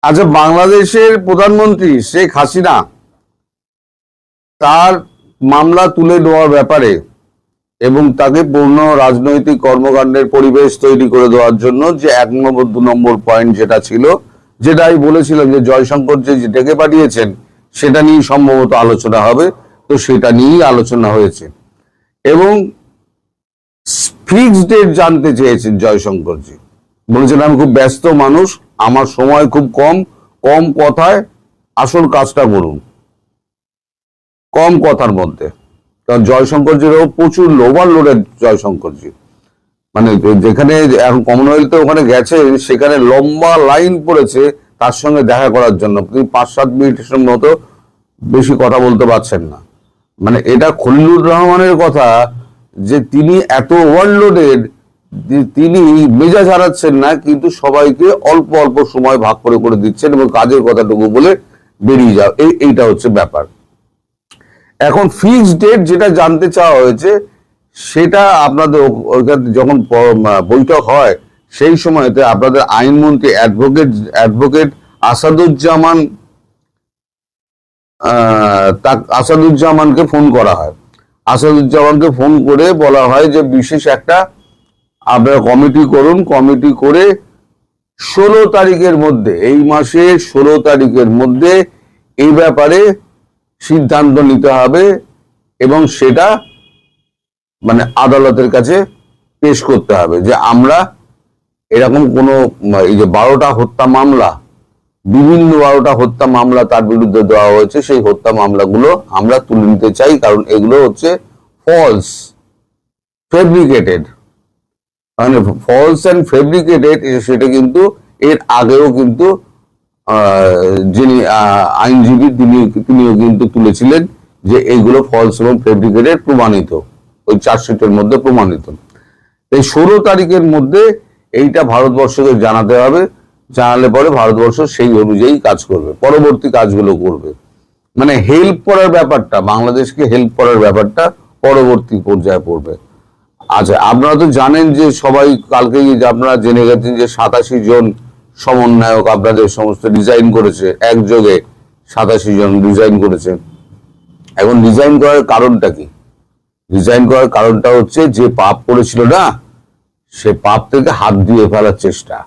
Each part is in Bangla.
আচ্ছা, বাংলাদেশের প্রধানমন্ত্রী শেখ হাসিনা তার মামলা তুলে নেওয়ার ব্যাপারে এবং তাকে পূর্ণ রাজনৈতিক কর্মকাণ্ডের পরিবেশ তৈরি করে দেওয়ার জন্য যে 1 নম্বর 2 নম্বর পয়েন্ট যেটা ছিল, যেটা আমি বলেছিলাম যে জয়শঙ্কর যে ডেকে পাঠিয়েছেন সেটা নিয়ে সম্ভবত আলোচনা হবে, তো সেটা নিয়েই আলোচনা হয়েছে এবং ফিক্সড ডেট জানতে চেয়েছেন জয়শঙ্করজি। বলেছেন আমি খুব ব্যস্ত মানুষ, আমার সময় খুব কম, কম কথায় আসল কাজটা করুন, কম কথার মধ্যে। কারণ জয়শঙ্করজিরও প্রচুর ওভারলোডেড জয়শঙ্করজি, মানে যেখানে এখন কমনওয়েলথে ওখানে গেছে সেখানে লম্বা লাইন পড়েছে তার সঙ্গে দেখা করার জন্য, তিনি 5-7 মিনিটের মতো বেশি কথা বলতে পারছেন না। মানে এটা খলিলুর রহমানের কথা যে তিনি এত ওভারলোডেড, তিনি মেজাজ হারাচ্ছেন না কিন্তু সবাইকে অল্প অল্প সময় ভাগ করে করে দিচ্ছেন এবং কাজের কথাটুকু বলে বেরিয়ে যাও, এইটা হচ্ছে ব্যাপার। এখন ফিক্সড ডেট যেটা জানতে চাওয়া হয়েছে সেটা আপনাদের যখন বৈঠক হয় সেই সময়তে আপনাদের আইনমন্ত্রী অ্যাডভোকেট আসাদুজ্জামানকে ফোন করা হয়। আসাদুজ্জামানকে ফোন করে বলা হয় যে বিশেষ একটা আপনারা কমিটি করুন, কমিটি করে 16 তারিখের মধ্যে, এই মাসে 16 তারিখের মধ্যে এই ব্যাপারে সিদ্ধান্ত নিতে হবে এবং সেটা মানে আদালতের কাছে পেশ করতে হবে যে আমরা এরকম কোনো এই যে 12টা হত্যা মামলা, বিভিন্ন 12টা হত্যা মামলা তার বিরুদ্ধে দেওয়া হয়েছে, সেই হত্যা মামলাগুলো আমরা তুলে নিতে চাই, কারণ এগুলো হচ্ছে ফলস, ফেব্রিকেটেড, মানে ফলস অ্যান্ড ফেব্রিকেটেড। সেটা কিন্তু এর আগেও কিন্তু যিনি আইনজীবী তিনিও কিন্তু তুলেছিলেন যে এইগুলো ফলস এবং ফেব্রিকেটেড প্রমাণিত, ওই চার্জশিটের মধ্যে প্রমাণিত। এই 16 তারিখের মধ্যে এইটা ভারতবর্ষকে জানাতে হবে, জানালে পরে ভারতবর্ষ সেই অনুযায়ী কাজ করবে, পরবর্তী কাজগুলো করবে। মানে হেল্প করার ব্যাপারটা, বাংলাদেশকে হেল্প করার ব্যাপারটা পরবর্তী পর্যায়ে পড়বে। আচ্ছা, আপনারা তো জানেন যে সবাই কালকে আপনারা জেনে গেছেন যে 87 জন সমন্বয়ক আপনাদের সমস্ত রিজাইন করেছে, একযোগে 87 জন রিজাইন করেছে। এখন রিজাইন করার কারণটা কি? রিজাইন করার কারণটা হচ্ছে যে পাপ করেছিল না, সে পাপ থেকে হাত দিয়ে ফেলার চেষ্টা,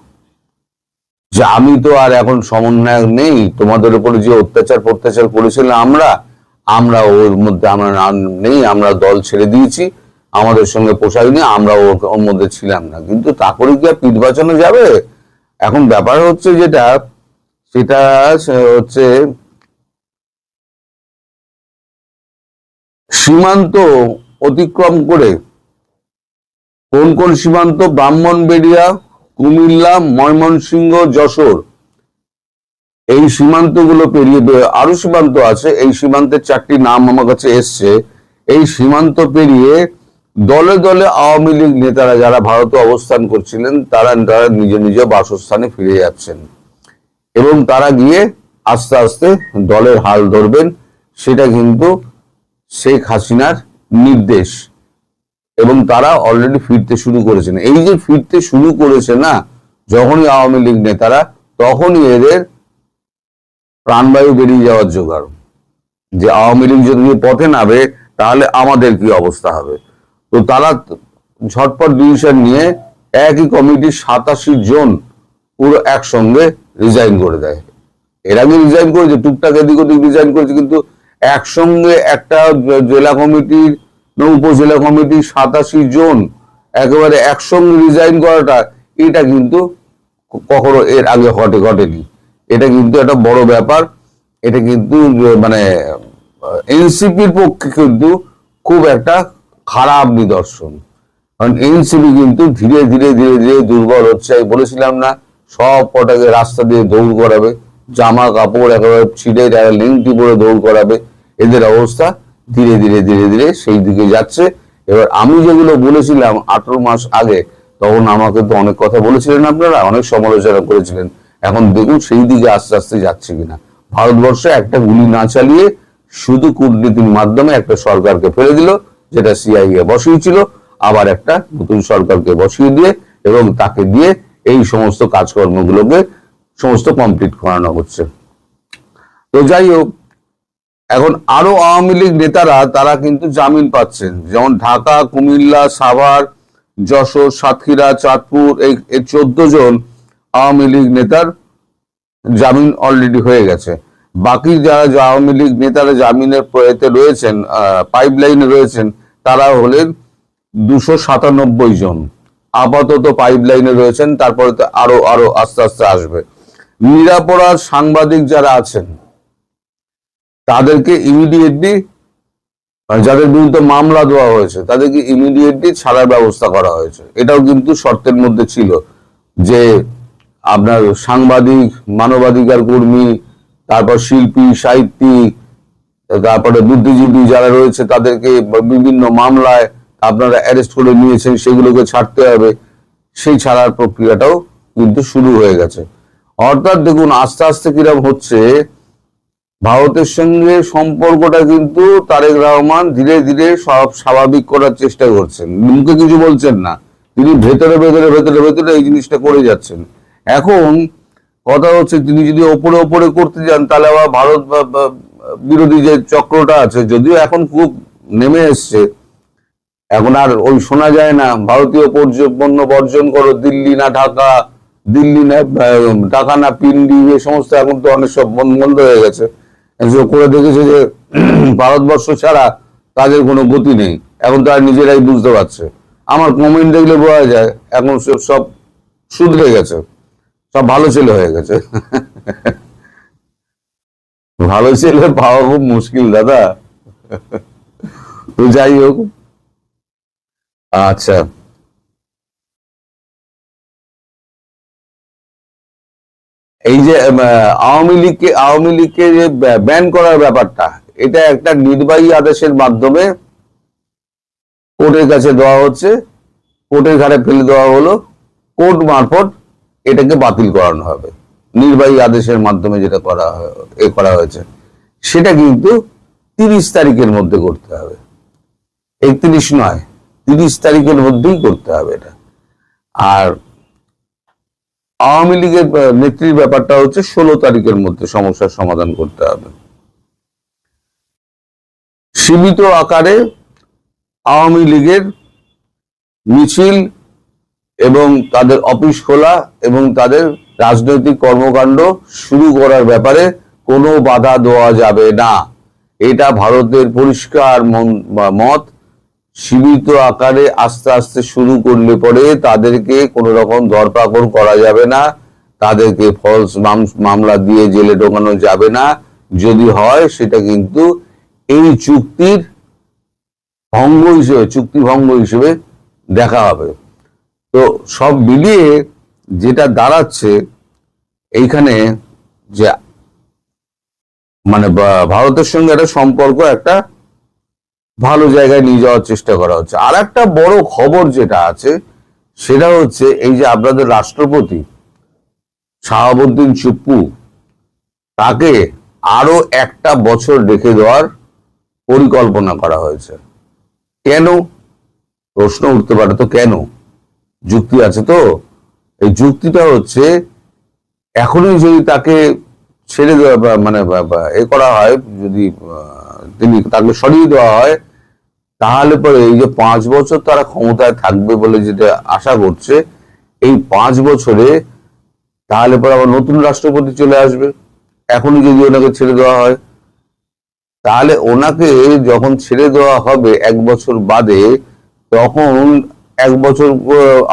যে আমি তো আর এখন সমন্বয়ক নেই, তোমাদের উপরে যে অত্যাচার করেছিলাম আমরা ওর মধ্যে আমরা নেই, আমরা দল ছেড়ে দিয়েছি, আমাদের সঙ্গে পোষায়নি, আমরা ওর মধ্যে ছিলাম না। কিন্তু তা করে কি আর পিঠ বাঁচানো যাবে? এখন ব্যাপার হচ্ছে যেটা, সেটা হচ্ছে সীমান্ত অতিক্রম করে, কোন কোন সীমান্ত? ব্রাহ্মণবাড়িয়া, কুমিল্লা, ময়মনসিংহ, যশোর, এই সীমান্তগুলো পেরিয়ে আরো সীমান্ত আছে, এই সীমান্তের 4টি নাম আমার কাছে এসছে। এই সীমান্ত পেরিয়ে দলে দলে আওয়ামী লীগ নেতারা যারা ভারতে অবস্থান করছিলেন তারা নিজ নিজ বাসস্থানে ফিরে যাচ্ছেন এবং তারা গিয়ে আস্তে আস্তে দলের হাল ধরবেন। সেটা কিন্তু শেখ হাসিনার নির্দেশ এবং তারা অলরেডি ফিরতে শুরু করেছেন। এই যে ফিরতে শুরু করেছে না, যখনই আওয়ামী লীগ নেতারা, তখনই এদের প্রাণবায়ু বেরিয়ে যাওয়ার জোগাড়, যে আওয়ামী লীগ যদি পথে নামে তাহলে আমাদের কি অবস্থা হবে। তো তারা ঝটপট ডিসিশন নিয়ে একই কমিটির 87 জন পুরো একসঙ্গে রিজাইন করে দেয়। এর আগে রিজাইন করেছে, টুকটাক এদিক ওদিক রিজাইন করেছে, কিন্তু একসঙ্গে একটা জেলা কমিটির, উপজেলা কমিটির 87 জন একেবারে একসঙ্গে রিজাইন করাটা, এটা কিন্তু কখনো এর আগে ঘটেনি। এটা কিন্তু একটা বড় ব্যাপার। এটা কিন্তু মানে এনসিপির পক্ষে কিন্তু খুব একটা খারাপ নিদর্শন, কারণ এনসিপি কিন্তু ধীরে ধীরে দুর্বল হচ্ছে। আমি বলেছিলাম না, সব কটাকে রাস্তা দিয়ে দৌড় করাবে, জামা কাপড় একেবারে ছিঁড়ে লিঙ্কটি পরে দৌড় করাবে, এদের অবস্থা ধীরে ধীরে সেই দিকে যাচ্ছে। এবার আমি যেগুলো বলেছিলাম 18 মাস আগে, তখন আমাকে তো অনেক কথা বলেছিলেন আপনারা, অনেক সমালোচনা করেছিলেন। এখন দেখুন সেই দিকে আস্তে আস্তে যাচ্ছে কিনা। ভারতবর্ষে একটা গুলি না চালিয়ে শুধু কূটনীতির মাধ্যমে একটা সরকারকে ফেলে দিল, যেটা সিআইএ বসিয়েছিল, আবার একটা নতুন সরকারকে বসিয়ে দিয়ে এবং তাকে দিয়ে এই সমস্ত কাজকর্মগুলোকে সমস্ত কমপ্লিট করানো হচ্ছে। তো যাই হোক, এখন আরো আওয়ামী লীগ নেতারা তারা কিন্তু জামিন পাচ্ছেন, যেমন ঢাকা, কুমিল্লা, সাভার, যশোর, সাতক্ষীরা, চাঁদপুর, এই 14 জন আওয়ামী লীগ নেতার জামিন অলরেডি হয়ে গেছে। বাকি যারা আওয়ামী লীগ নেতারা জামিনের এতে রয়েছেন, পাইপলাইনে রয়েছেন, তারা হলেন 297 জন আপাতত পাইপলাইনে রয়েছেন। তারপরে তো আরো আরো আস্তে আস্তে আসবে। নিরাপরাধ সাংবাদিক যারা আছেন তাদেরকে ইমিডিয়েটলি, যাদের বিরুদ্ধে মামলা দেওয়া হয়েছে তাদেরকে ইমিডিয়েটলি ছাড়ার ব্যবস্থা করা হয়েছে। এটাও কিন্তু শর্তের মধ্যে ছিল যে আপনার সাংবাদিক, মানবাধিকার কর্মী, তারপর শিল্পী, সাহিত্যিক, তারপরে বুদ্ধিজীবী যারা রয়েছে তাদেরকে বিভিন্ন মামলায় আপনারা অ্যারেস্ট করে নিয়েছেন, সেগুলোকে ছাড়তে হবে। সেই ছাড়ার প্রক্রিয়াটাও কিন্তু শুরু হয়ে গেছে। অর্থাৎ দেখুন আস্তে আস্তে কিরকম হচ্ছে, ভারতের সঙ্গে সম্পর্কটা কিন্তু তারেক রহমান ধীরে ধীরে সব স্বাভাবিক করার চেষ্টা করছেন। মুখে কিছু বলছেন না, তিনি ভেতরে ভেতরে ভেতরে ভেতরে এই জিনিসটা করে যাচ্ছেন। এখন কথা হচ্ছে তিনি যদি ওপরে ওপরে করতে যান তাহলে আবার ভারত বিরোধী যে চক্রটা আছে, যদিও এখন খুব নেমে এসছে, এখন আর ওই শোনা যায় না ভারতীয় পণ্য বর্জন করো, দিল্লি না ঢাকা, দিল্লি না ঢাকা না পিন্ডি, এই সমস্ত এখন তো অনেক সব বন্ধ হয়ে গেছে। করে দেখেছে যে ভারতবর্ষ ছাড়া তাদের কোনো গতি নেই। এখন তারা নিজেরাই বুঝতে পারছে। আমার কমেন্ট দেখলে বোঝা যায় এখন সব শুধরে গেছে, সব ভালো ছেলে হয়ে গেছে। ভালো ছেলে পাওয়া খুব মুশকিল দাদা। তো যাই হোক, আচ্ছা, এই যে আওয়ামী লীগকে যে ব্যান করার ব্যাপারটা, এটা একটা নির্বাহী আদেশের মাধ্যমে কোর্টের কাছে দেওয়া হচ্ছে, কোর্টের ঘাড়ে ফেলে দেওয়া হলো, কোর্ট মারফত এটাকে বাতিল করানো হবে। নির্বাহী আদেশের মাধ্যমে যেটা করা হয়েছে সেটা কিন্তু 30 তারিখের মধ্যে করতে হবে, 31 নয়, 30 তারিখের মধ্যেই করতে হবে এটা। আর আওয়ামী লীগের নেত্রীর ব্যাপারটা হচ্ছে 16 তারিখের মধ্যে সমস্যার সমাধান করতে হবে। সীমিত আকারে আওয়ামী লীগের মিছিল এবং তাদের অফিস খোলা এবং তাদের রাজনৈতিক কর্মকাণ্ড শুরু করার ব্যাপারে কোনো বাধা দেওয়া যাবে না, এটা ভারতের পরিষ্কার মত। সীমিত আকারে আস্তে আস্তে শুরু করলে পরে তাদেরকে কোনো রকম ধরপাকড় করা যাবে না, তাদেরকে ফলস মামলা দিয়ে জেলে ঢোকানো যাবে না। যদি হয় সেটা কিন্তু এই চুক্তি ভঙ্গ হিসেবে দেখা হবে। তো সব মিলিয়ে যেটা দাঁড়াচ্ছে এইখানে যে মানে ভারতের সঙ্গে একটা সম্পর্ক একটা ভালো জায়গায় নিয়ে যাওয়ার চেষ্টা করা হচ্ছে। আর একটা বড় খবর যেটা আছে সেটা হচ্ছে এই যে আপনাদের রাষ্ট্রপতি শাহাবুদ্দিন চুপ্পু, তাকে আরো একটা বছর রেখে দেওয়ার পরিকল্পনা করা হয়েছে। কেন প্রশ্ন উঠতে পারে, তো কেন, যুক্তি আছে তো। এই যুক্তিটা হচ্ছে এখনই যদি তাকে ছেড়ে দেওয়া মানে এ করা হয়, যদি তাকে সরিয়ে দেওয়া হয়, তাহলে পরে এই যে 5 বছর তারা ক্ষমতায় থাকবে বলে যেটা আশা করছে, এই 5 বছরে তাহলে পরে আবার নতুন রাষ্ট্রপতি চলে আসবে। এখনই যদি ওনাকে ছেড়ে দেওয়া হয়, তাহলে ওনাকে যখন ছেড়ে দেওয়া হবে 1 বছর বাদে, তখন 1 বছর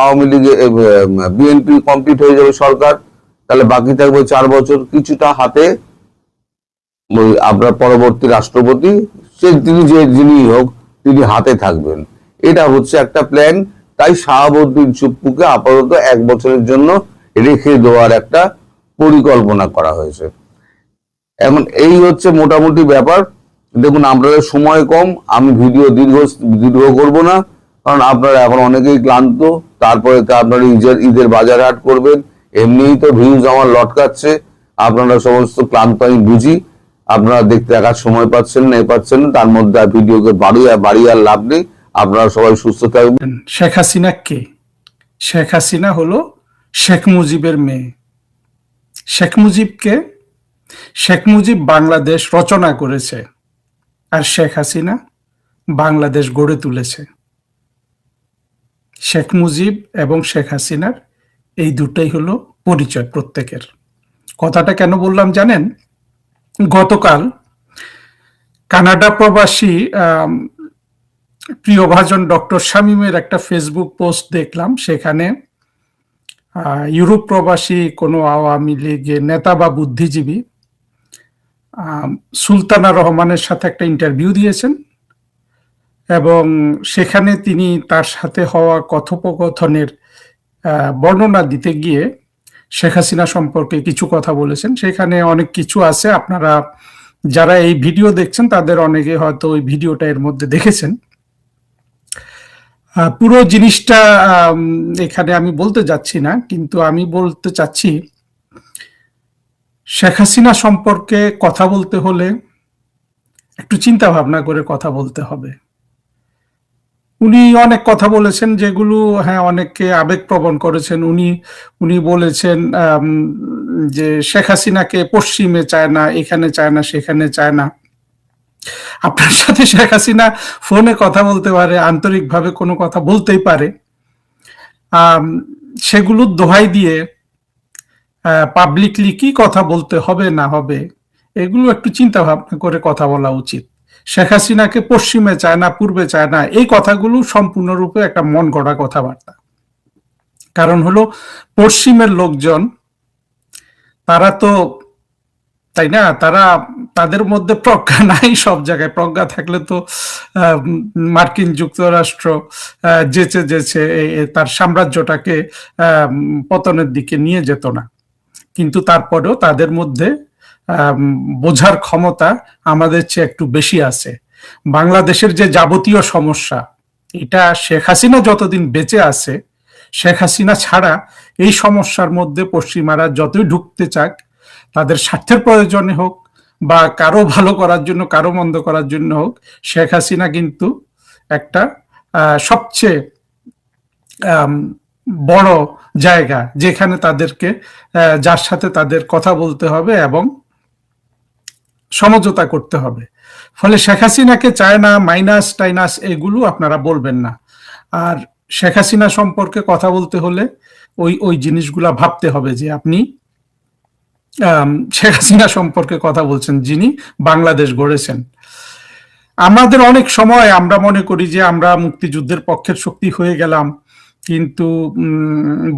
আওয়ামী লীগে বিএনপি কমপ্লিট হয়ে যাবে সরকার, তাহলে বাকি থাকবে 4 বছর। কিছুটা হাতে আপনার পরবর্তী রাষ্ট্রপতি তিনি যিনি হোক তিনি হাতে থাকবেন। এটা হচ্ছে একটা প্ল্যান। তাই শাহাবুদ্দিন চুপ্পুকে আপাতত 1 বছরের জন্য রেখে দেওয়ার একটা পরিকল্পনা করা হয়েছে। এখন এই হচ্ছে মোটামুটি ব্যাপার। দেখুন আপনাদের সময় কম, আমি ভিডিও দীর্ঘ করব না, কারণ আপনারা এখন অনেকেই ক্লান্ত। তারপরে তো আপনারা ঈদের বাজার হাট করবেন, এমনিই তো ভিউজ আমার লটকাচ্ছে, আপনারা সমস্ত ক্লান্ত আমি বুঝি। আপনারা দেখতে দেখার সময় পাচ্ছেন না, তার মধ্যে ভিডিওকে বাড়িয়ে আর লাভ নেই। আপনারা সবাই সুস্থ থাকবেন। শেখ হাসিনা কে? শেখ হাসিনা হলো শেখ মুজিবের মেয়ে। শেখ মুজিব বাংলাদেশ রচনা করেছে, আর শেখ হাসিনা বাংলাদেশ গড়ে তুলেছে। শেখ মুজিব এবং শেখ হাসিনার এই দুটাই হলো পরিচয় প্রত্যেকের। কথাটা কেন বললাম জানেন? গতকাল কানাডা প্রবাসী প্রিয়ভাজন ডক্টর শামীমের একটা ফেসবুক পোস্ট দেখলাম। সেখানে ইউরোপ প্রবাসী কোনো আওয়ামী লীগের নেতা বা বুদ্ধিজীবী সুলতানা রহমানের সাথে একটা ইন্টারভিউ দিয়েছেন, এবং সেখানে তিনি তার সাথে হওয়া কথোপকথনের বর্ণনা দিতে গিয়ে শেখ হাসিনা সম্পর্কে কিছু কথা বলেছেন। সেখানে অনেক কিছু আছে, আপনারা যারা এই ভিডিও দেখছেন তাদের অনেকে হয়তো ওই ভিডিওটা এর মধ্যে দেখেছেন। পুরো জিনিসটা এখানে আমি বলতে যাচ্ছি না, কিন্তু আমি বলতে চাচ্ছি শেখ হাসিনা সম্পর্কে কথা বলতে হলে একটু চিন্তা ভাবনা করে কথা বলতে হবে। উনি অনেক কথা বলেছেন যেগুলো অনেককে আবেগপ্রবণ করেছেন। উনি বলেছেন যে শেখ হাসিনাকে পশ্চিমে চায় না, এখানে চায় না, সেখানে চায় না। আপনার সাথে শেখ হাসিনা ফোনে কথা বলতে পারে, আন্তরিকভাবে কোনো কথা বলতেই পারে। সেগুলোর দোহাই দিয়ে পাবলিকলি কি কথা বলতে হবে না হবে এগুলো একটু চিন্তা ভাবনা করে কথা বলা উচিত। শেখ হাসিনাকে পশ্চিমে চায় না, পূর্বে চায় না, এই কথাগুলো সম্পূর্ণরূপে একটা মন গড়া কথাবার্তা। কারণ হলো পশ্চিমের লোকজন তারা তো, তাই না, তাদের মধ্যে প্রজ্ঞা নাই। সব জায়গায় প্রজ্ঞা থাকলে তো মার্কিন যুক্তরাষ্ট্র যেচে তার সাম্রাজ্যটাকে পতনের দিকে নিয়ে যেত না। কিন্তু তারপরেও তাদের মধ্যে বোঝার ক্ষমতা আমাদের চেয়ে একটু বেশি আছে। বাংলাদেশের যে যাবতীয় সমস্যা, এটা শেখ হাসিনা যতদিন বেঁচে আছে, শেখ হাসিনা ছাড়া এই সমস্যার মধ্যে পশ্চিমারা যতই ঢুকতে চাক, তাদের স্বার্থের প্রয়োজনে হোক বা কারো ভালো করার জন্য, কারো মন্দ করার জন্য হোক, শেখ হাসিনা কিন্তু একটা সবচেয়ে বড় জায়গা যেখানে তাদেরকে, যার সাথে তাদের কথা বলতে হবে এবং সমঝোতা করতে হবে। ফলে শেখ হাসিনাকে চায় না, মাইনাস টাইনাস এগুলো আপনারা বলবেন না। আর শেখ হাসিনা সম্পর্কে কথা বলতে হলে ওই জিনিসগুলা ভাবতে হবে যে আপনি শেখ হাসিনা সম্পর্কে কথা বলছেন, যিনি বাংলাদেশ গড়েছেন। আমাদের অনেক সময় আমরা মনে করি যে আমরা মুক্তিযুদ্ধের পক্ষের শক্তি হয়ে গেলাম, কিন্তু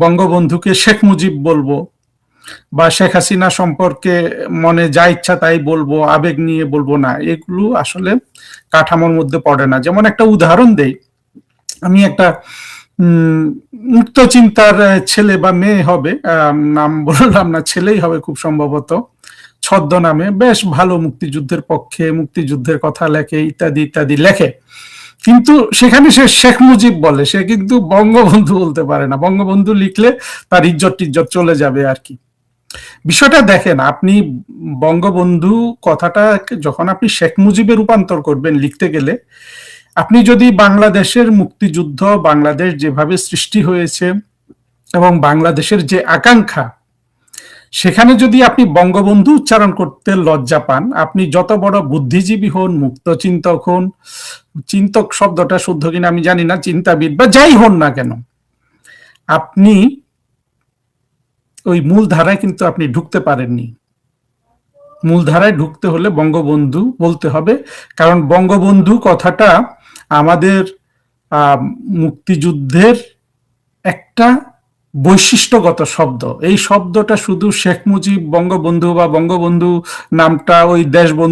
বঙ্গবন্ধুকে শেখ মুজিব বলবো বা শেখ হাসিনা সম্পর্কে মনে যা ইচ্ছা তাই বলবো, আবেগ নিয়ে বলবো না, এগুলো আসলে কাঠামোর মধ্যে পড়ে না। যেমন একটা উদাহরণ দেই, আমি একটা মুক্ত চিন্তার ছেলে বা মেয়ে হবে, নাম বললাম না, ছেলেই হবে খুব সম্ভবত, ছদ্মনামে বেশ ভালো মুক্তিযুদ্ধের পক্ষে, মুক্তিযুদ্ধের কথা লেখে, ইত্যাদি ইত্যাদি লেখে, কিন্তু সেখানে সে শেখ মুজিব বলে, সে কিন্তু বঙ্গবন্ধু বলতে পারে না। বঙ্গবন্ধু লিখলে তার ইজ্জত টিজ্জত চলে যাবে আর কি। বিষয়টা দেখেন, আপনি বঙ্গবন্ধু কথাটা যখন আপনি শেখ মুজিবে রূপান্তর করবেন লিখতে গেলে, আপনি যদি বাংলাদেশের মুক্তিযুদ্ধ, বাংলাদেশ যেভাবে সৃষ্টি হয়েছে এবং বাংলাদেশের যে আকাঙ্ক্ষা, সেখানে যদি আপনি বঙ্গবন্ধু উচ্চারণ করতে লজ্জা পান, আপনি যত বড় বুদ্ধিজীবী হন, মুক্ত চিন্তক হন, চিন্তক শব্দটা শুদ্ধ কিনা আমি জানি না, চিন্তাবিদ বা যাই হন না কেন, আপনি ওই মূল ধারায় কিন্তু আপনি ঢুকতে পারেননি। মূল ধারায় ঢুকতে হলে বঙ্গবন্ধু বলতে হবে, কারণ বঙ্গবন্ধু কথাটা আমাদের মুক্তিযুদ্ধের একটা বৈশিষ্ট্যগত শব্দ। এই শব্দটা শুধু শেখ মুজিব, বঙ্গবন্ধু বা বঙ্গবন্ধু নামটা ওই দেশবন্ধু